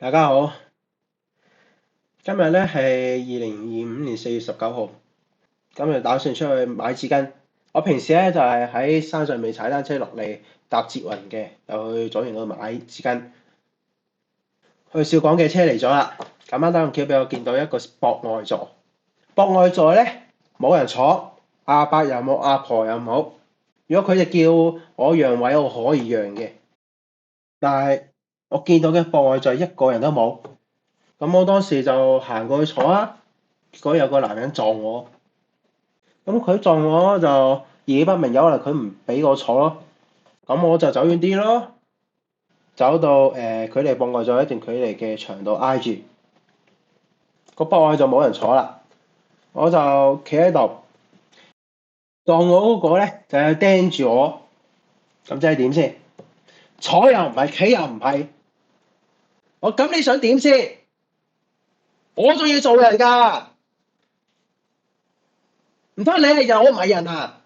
大家好，今日咧係2025年4月19號，今日打算出去買紙巾。我平時咧就係喺山上面踩單車落嚟搭捷運嘅，又去左營嗰度買紙巾。去少港嘅車嚟咗啦，咁啱得咁巧俾我見到一個博愛座。博愛座咧冇人坐，阿伯又冇，阿婆又冇。如果佢哋叫我讓位，我可以讓嘅，但係我見到嘅博愛座一個人都冇。咁我當時就行過去坐啦，結果有個男人撞我，咁佢撞我就義不明，有可能佢唔俾我坐咯，咁我就走遠啲咯，走到距離博愛座一段距離嘅牆度挨住，個博愛就冇人坐啦，我就企喺度，撞我嗰個咧就係盯住我，咁即係點先？坐又唔係，企又唔係，我咁你想點先？我仲要做人㗎，唔通你係人，我唔係人啊？